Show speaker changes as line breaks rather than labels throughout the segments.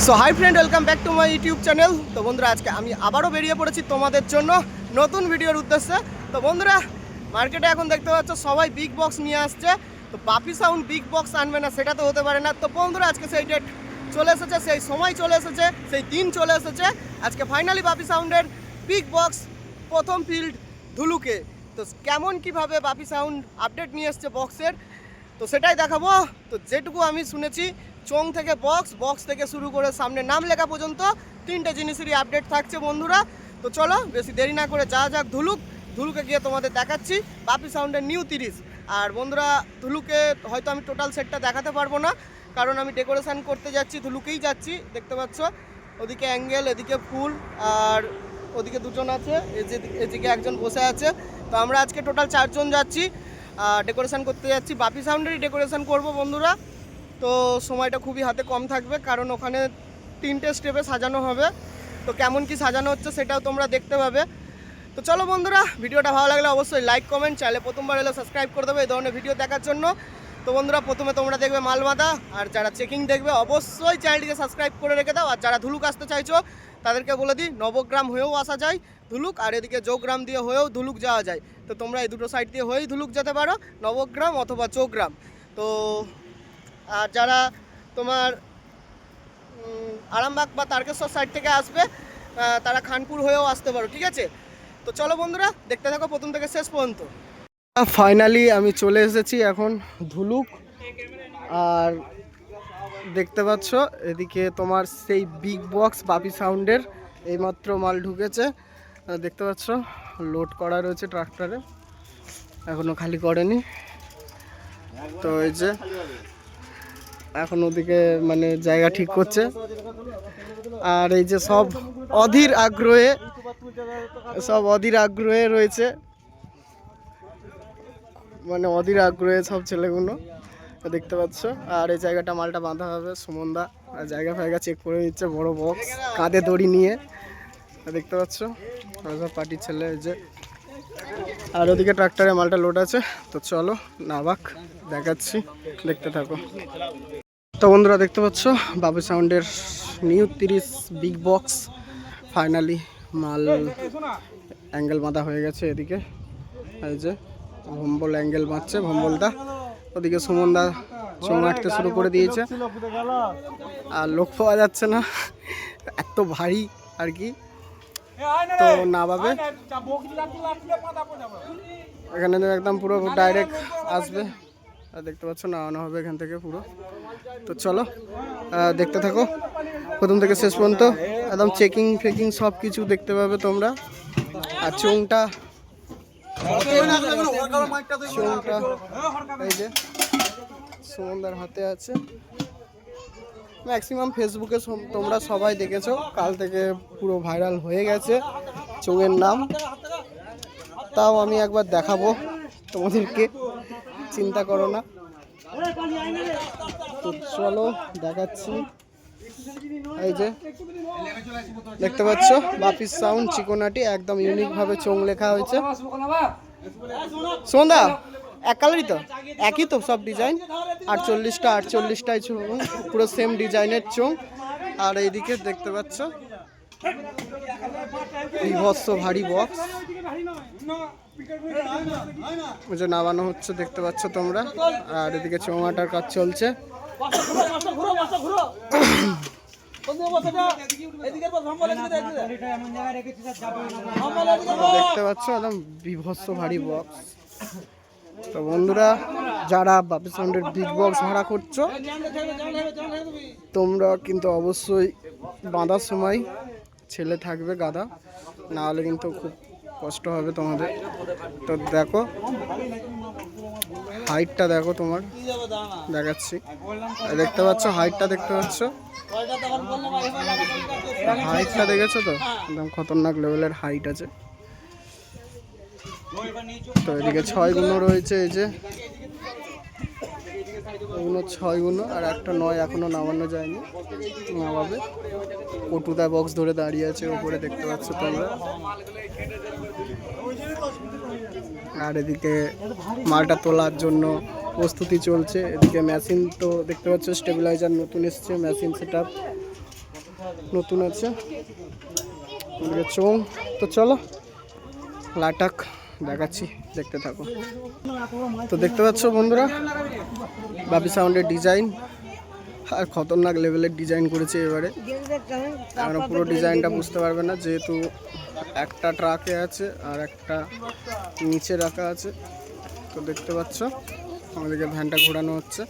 So hi friend, welcome back to my YouTube channel. তো বন্ধুরা, আজকে আমি আবারও বেরিয়ে পড়েছি তোমাদের জন্য নতুন ভিডিওর উদ্দেশ্যে। তো বন্ধুরা, মার্কেটে এখন দেখতে পাচ্ছ সবাই বিগ বক্স নিয়ে আসছে। তো বাপি সাউন্ড বিগ বক্স আনবে না সেটা তো হতে পারে না। তো বন্ধুরা, আজকে সেই ডেট চলে এসেছে, সেই সময় চলে এসেছে, সেই দিন চলে এসেছে। আজকে ফাইনালি বাপি সাউন্ডের বিগ বক্স প্রথম ফিল্ড ধুলুকে। তো কেমন কিভাবে বাপি সাউন্ড আপডেট নিয়ে এসছে বক্সের, তো সেটাই দেখাবো। তো যেটুকু আমি শুনেছি, চোং থেকে বক্স থেকে শুরু করে সামনে নাম লেখা পর্যন্ত তিনটে জিনিসেরই আপডেট থাকছে বন্ধুরা। তো চলো বেশি দেরি না করে যাক ধুলুকে গিয়ে তোমাদের দেখাচ্ছি বাপি সাউন্ডের নিউ 30। আর বন্ধুরা, ধুলুকে হয়তো আমি টোটাল সেটটা দেখাতে পারবো না, কারণ আমি ডেকোরেশন করতে যাচ্ছি, ধুলুকেই যাচ্ছি। দেখতে পাচ্ছ ওদিকে অ্যাঙ্গেল, এদিকে ফুল, আর ওদিকে দুজন আছে, এদিকে একজন বসে আছে। তো আমরা আজকে টোটাল 4 জন যাচ্ছি, ডেকোরেশন করতে যাচ্ছি। বাপি সাউন্ডেরই ডেকোরেশন করব বন্ধুরা। তো সময়টা খুবই হাতে কম থাকবে, কারণ ওখানে 3টে স্টেপে সাজানো হবে। তো কেমন কি সাজানো হচ্ছে সেটাও তোমরা দেখতে পাবে। তো চলো বন্ধুরা, ভিডিওটা ভালো লাগলে অবশ্যই লাইক কমেন্ট, চ্যানেলে প্রথমবার এলে সাবস্ক্রাইব করে দেবে এই ধরনের ভিডিও দেখার জন্য। তো বন্ধুরা, প্রথমে তোমরা দেখবে মালবাদা, আর যারা চেকিং দেখবে অবশ্যই চ্যানেলটিকে সাবস্ক্রাইব করে রেখে দাও। আর যারা ধুলুক আসতে চাইছো তাদেরকে বলে দিই, নবগ্রাম হয়েও আসা যায় ধুলুক, আর এদিকে চৌগ্রাম দিয়ে হয়েও ধুলুক যাওয়া যায়। তো তোমরা এই দুটো সাইড দিয়ে হয়েই ধুলুক যেতে পারো, নবগ্রাম অথবা চৌগ্রাম। তো আর যারা তোমার আরামবাগ বা তারকেশ্বর সাইড থেকে আসবে, তারা খানপুর হয়েও আসতে পারো, ঠিক আছে? তো চলো বন্ধুরা, দেখতে থাকো প্রথম থেকে শেষ পর্যন্ত। ফাইনালি আমি চলে এসেছি এখন ধুলুক। আর দেখতে পাচ্ছ এদিকে তোমার সেই বিগ বক্স বাপি সাউন্ডের এইমাত্র মাল ঢুকেছে। দেখতে পাচ্ছ লোড করা রয়েছে ট্রাক্টরে, এখনো খালি করেনি। তো এই যে এখন ওদিকে মানে জায়গা ঠিক করছে। আর এই যে সব অধীর আগ্রহে রয়েছে, মানে অধীর আগ্রহে সব ছেলেগুলো, দেখতে পাচ্ছ। আর এই জায়গাটা মালটা বাঁধা হবে, সুমনদা আর জায়গা ফায়গা চেক করে নিচ্ছে, বড় বক্স কাঁধে দড়ি নিয়ে, দেখতে পাচ্ছ সব পার্টির ছেলে। এই যে আর ওদিকে ট্রাক্টরে মালটা লোড আছে। তো চলো নাবাক দেখাচ্ছি, দেখতে থাকো। তো বন্ধুরা, দেখতে পাচ্ছ বাপি সাউন্ডের নিউ 30 বিগ বক্স ফাইনালি মাল অ্যাঙ্গেল বাঁধা হয়ে গেছে। এদিকে এই যে ভম্বল অ্যাঙ্গেল বাঁধছে, ভম্বলদা। ওদিকে সুমনদা চোঙ আঁটতে শুরু করে দিয়েছে। আর লোক পাওয়া যাচ্ছে না, এত ভারী আর কি। তো না ভাবে এখানে একদম পুরো ডাইরেক্ট আসবে। আর দেখতে পাচ্ছ নামানো হবে এখান থেকে পুরো। তো চলো দেখতে থাকো প্রথম থেকে শেষ পর্যন্ত, একদম চেকিং ফেকিং সব কিছু দেখতে পাবে তোমরা। আর চোঙটা এই যে সুমনদার হাতে আছে। ম্যাক্সিমাম ফেসবুকে তোমরা সবাই দেখেছো, কাল থেকে পুরো ভাইরাল হয়ে গেছে চোঙের নাম। তাও আমি একবার দেখাবো তোমাদেরকে, চিন্তা করো না। তো চলো দেখাচ্ছি। এই যে দেখতে পাচ্ছ বাপি সাউন্ড চিকোনাটি, একদম ইউনিক ভাবে চোঙ লেখা হয়েছে। সন্ধ্যা এক কালারই তো, একই তো সব ডিজাইন, 48টাই চোঙ, পুরো সেম ডিজাইনের চোঙ। আর এইদিকে দেখতে পাচ্ছ বিভৎস ভারী বক্স, যে নামানো হচ্ছে দেখতে পাচ্ছ তোমরা। আর এদিকে চৌমাটার কাজ চলছে। দেখতে পাচ্ছ একদম বিভৎস ভারী বক্স। তো বন্ধুরা, যারা বাপি সাউন্ডের বিগ বক্স ভাড়া করছো, তোমরা কিন্তু অবশ্যই বাঁধার সময় ছেলে থাকবে গাদা, না হলে কিন্তু খুব কষ্ট হবে তোমাদের। তো দেখো হাইটটা দেখো, তোমার দেখাচ্ছি, দেখতে পাচ্ছ হাইটটা, দেখতে পাচ্ছ হাইটটা দেখেছো তো, একদম খতরনাক লেভেলের হাইট আছে। তো এদিকে 6 গুণ রয়েছে, এই যে এগুলো 6 গুণ, আর একটা 9 এখনো নামানো যায়নি, নামাবে। পটুদা বক্স ধরে দাঁড়িয়ে আছে উপরে, দেখতে পাচ্ছ তোমরা। আর এদিকে মালটা তোলার জন্য প্রস্তুতি চলছে। এদিকে মেশিন তো দেখতে পাচ্ছ, স্টেবিলাইজার নতুন এসছে, মেশিন সেটআপ নতুন আছে, ওদিকে চোং। তো চলো লাটাক দেখাচ্ছি, দেখতে থাকো। তো দেখতে পাচ্ছ বন্ধুরা বাপি সাউন্ডের ডিজাইন, আর খতরনাক লেভেলের ডিজাইন করেছে এবারে। আমরা পুরো ডিজাইনটা বুঝতে পারবে না, যেহেতু একটা ট্রাকে আছে আর একটা নিচে রাখা আছে। তো দেখতে পাচ্ছ আমাদেরকে ভ্যানটা ঘোরানো হচ্ছে।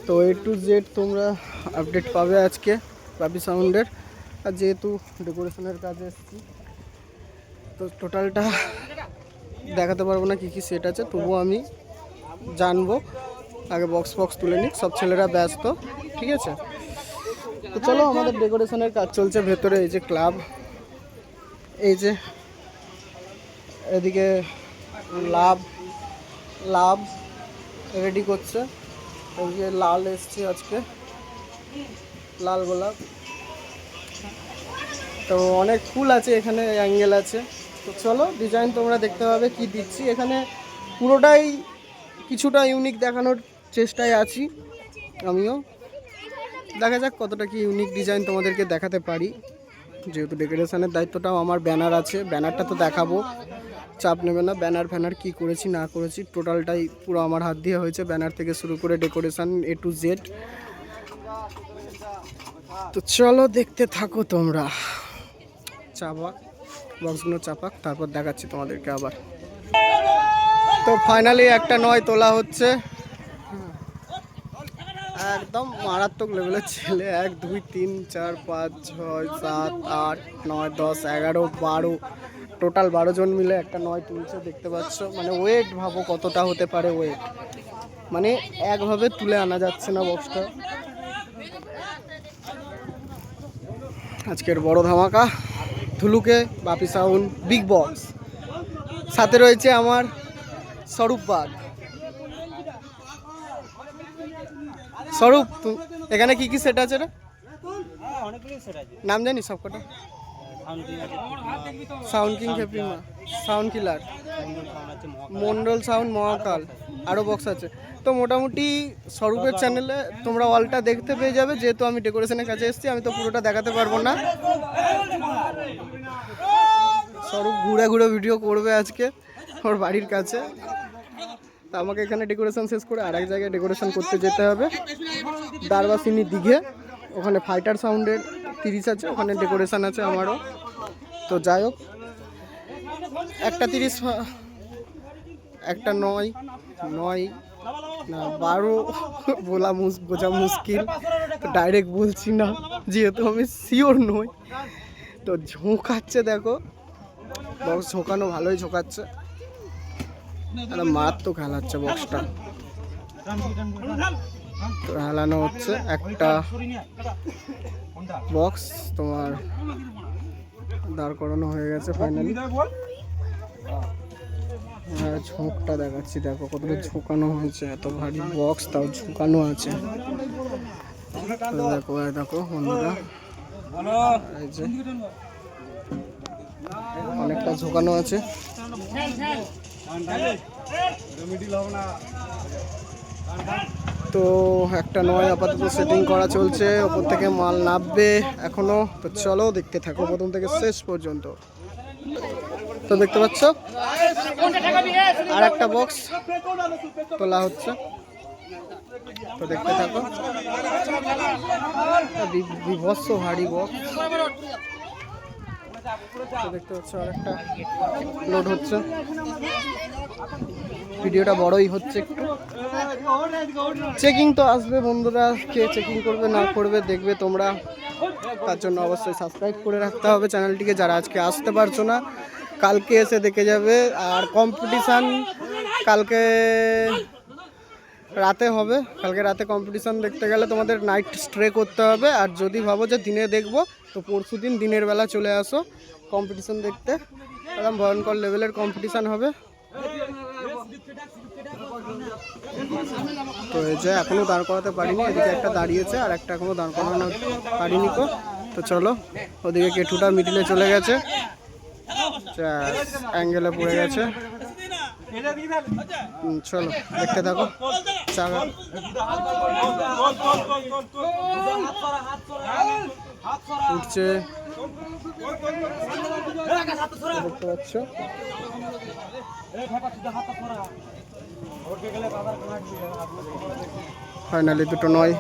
তো A to Z তোমরা আপডেট পাবে আজকে বাপি সাউন্ডের। আর যেহেতু ডেকোরেশনের কাজে এসেছি, তো টোটালটা দেখাতে পারবো না কী কী সেট আছে, তবুও আমি জানবো। আগে বক্স ফক্স তুলে নিই, সব ছেলেরা ব্যস্ত, ঠিক আছে। তো চলো আমাদের ডেকোরেশনের কাজ চলছে ভেতরে। এই যে ক্লাব, এই যে এদিকে লাভ রেডি করছে। ওইদিকে লাল এসছে আজকে, লাল গোলাপ। তো অনেক ফুল আছে এখানে, অ্যাঙ্গেল আছে। তো চলো ডিজাইন তোমরা দেখতে পাবে কি দিচ্ছি এখানে। পুরোটাই কিছুটা ইউনিক দেখানোর চেষ্টায় আছি আমিও। দেখা যাক কতটা কি ইউনিক ডিজাইন তোমাদেরকে দেখাতে পারি। যেহেতু ডেকোরেশনের দায়িত্বটাও আমার, ব্যানার আছে, ব্যানারটা তো দেখাবো, চাপ নেবে না। ব্যানার ফ্যানার কী করেছি না করেছি টোটালটাই পুরো আমার হাত দিয়ে হয়েছে, ব্যানার থেকে শুরু করে ডেকোরেশন A to Z। তো চলো দেখতে থাকো তোমরা, চাপাক বক্সগুলো চাপাক, তারপর দেখাচ্ছি তোমাদেরকে আবার। তো ফাইনালি একটা নয় তোলা হচ্ছে, একদম মারাত্মক লেভেলের ছেলে। 1 2 3 4 5 6 7 8 9 10 11 12, টোটাল 12 জন মিলে একটা নয় তুলছে, দেখতে পাচ্ছ। মানে ওয়েট ভাবো কতটা হতে পারে ওয়েট, মানে একভাবে তুলে আনা যাচ্ছে না বক্সটা। আজকের বড় ধামাকা ধুলুকে বাপি সাউন্ড বিগ বক্স, সাথে রয়েছে আমার স্বরূপ বাগ। স্বরূপ এখানে কি কি সেট আছে রে? নাম জানিস সব কটা? সাউন্ড কিং, হেপিমা, সাউন্ড কিলার, মন্ডল সাউন্ড, মহাকাল, আরও বক্স আছে। তো মোটামুটি স্বরূপের চ্যানেলে তোমরা অলটা দেখতে পেয়ে যাবে। যেহেতু আমি ডেকোরেশনের কাছে এসেছি, আমি তো পুরোটা দেখাতে পারবো না। স্বরূপ ঘুরে ঘুরে ভিডিও করবে আজকে ওর বাড়ির কাছে। তা আমাকে এখানে ডেকোরেশন শেষ করে আর এক জায়গায় ডেকোরেশন করতে যেতে হবে, দারবাসিনী দিঘে। ওখানে ফাইটার সাউন্ডের 30 আছে, ওখানে ডেকোরেশন আছে আমারও। তো যাই হোক, একটা 30, একটা 9 না 12 বোঝা মুশকিল, তো ডাইরেক্ট বলছি না যেহেতু আমি শিওর নই। তো ঝোঁকাচ্ছে দেখো, বক্স ঝোঁকানো ভালোই ঝোঁকাচ্ছে, মারাত্মক হেলাচ্ছে বক্সটা। তো হেলানো হচ্ছে একটা বক্স, তোমার দাঁড় করানো হয়ে গেছে ফাইনালি। হ্যাঁ, ঝোঁকটা দেখাচ্ছি, দেখো কতটা ঝোঁকানো হয়েছে, এত ভারী বক্স তাও ঝোঁকানো আছে। দেখো দেখো বন্ধুরা, এই যে অনেকটা ঝোঁকানো আছে। তো একটা নয় আপাতত সেটিং করা চলছে, ওপর থেকে মাল নামবে এখনো। তো চলো দেখতে থাকো প্রথম থেকে শেষ পর্যন্ত। তো দেখতে পাচ্ছ আর একটা বক্স তোলা হচ্ছে, তো দেখতে থাকো। বিভৎস ভারী বক্স, তো দেখতে পাচ্ছ আর একটা লোড হচ্ছে। ভিডিওটা বড়ই হচ্ছে একটু, চেকিং তো আসবে বন্ধুরা, কে চেকিং করবে না করবে দেখবে তোমরা। তার জন্য অবশ্যই সাবস্ক্রাইব করে রাখতে হবে চ্যানেলটিকে, যারা আজকে আসতে পারছো না কালকে এসে দেখে যাবে। আর কম্পিটিশান কালকে রাতে হবে, কালকে রাতে কম্পিটিশান দেখতে গেলে তোমাদের নাইট স্টে করতে হবে। আর যদি ভাবো যে দিনে দেখবো, তো পরশু দিন দিনের বেলা চলে আসো কম্পিটিশান দেখতে। একদম ভয়ঙ্কর লেভেলের কম্পিটিশান হবে। তো এই যে এখনও দাঁড় করাতে পারিনি, এদিকে একটা দাঁড়িয়েছে আর একটা এখনও দাঁড় করানো পারিনি। তো চলো, ওদিকে কেঠুটা মিডিলে চলে গেছে, অ্যাঙ্গেলে পড়ে গেছে। চলো দেখতে থাকো। চাকা উঠছে, দেখতে পাচ্ছ। ফাইনালি দুটো নয়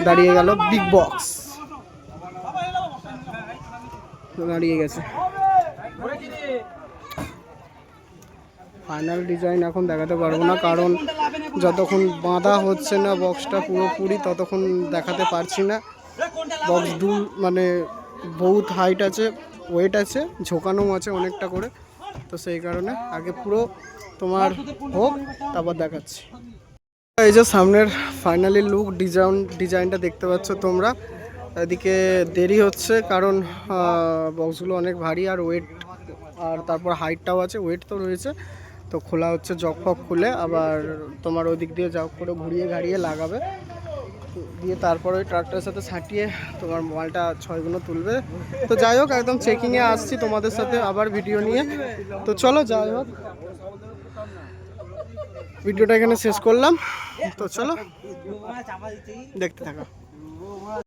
দাঁড়িয়ে গেল, বিগ বক্স দাঁড়িয়ে গেছে। ফাইনাল ডিজাইন এখন দেখাতে পারবো না, কারণ যতক্ষণ বাঁধা হচ্ছে না বক্সটা পুরোপুরি ততক্ষণ দেখাতে পারছি না। বক্স মানে বহুত হাইট আছে, ওয়েট আছে, ঝোঁকানো আছে অনেকটা করে, তো সেই কারণে আগে পুরো তোমার হোক তারপর দেখাচ্ছি। এই যে সামনের ফাইনালি লুক ডিজাইনটা দেখতে পাচ্ছ তোমরা। এদিকে দেরি হচ্ছে কারণ বক্সগুলো অনেক ভারী আর ওয়েট, আর তারপর হাইটটাও আছে, ওয়েট তো রয়েছে। তো খোলা হচ্ছে, জগ ফক খুলে আবার তোমার ওই দিক দিয়ে জগ করে ঘুরিয়ে ঘাড়িয়ে লাগাবে, দিয়ে তারপর ওই ট্রাক্টরের সাথে ছাটিয়ে তোমার মালটা 6 গুণ তুলবে। তো যাই হোক, একদম চেকিংয়ে আসছি তোমাদের সাথে আবার ভিডিও নিয়ে। তো চলো যাই হোক, ভিডিওটা এখানে শেষ করলাম। তো চলো দেখতে থাকো।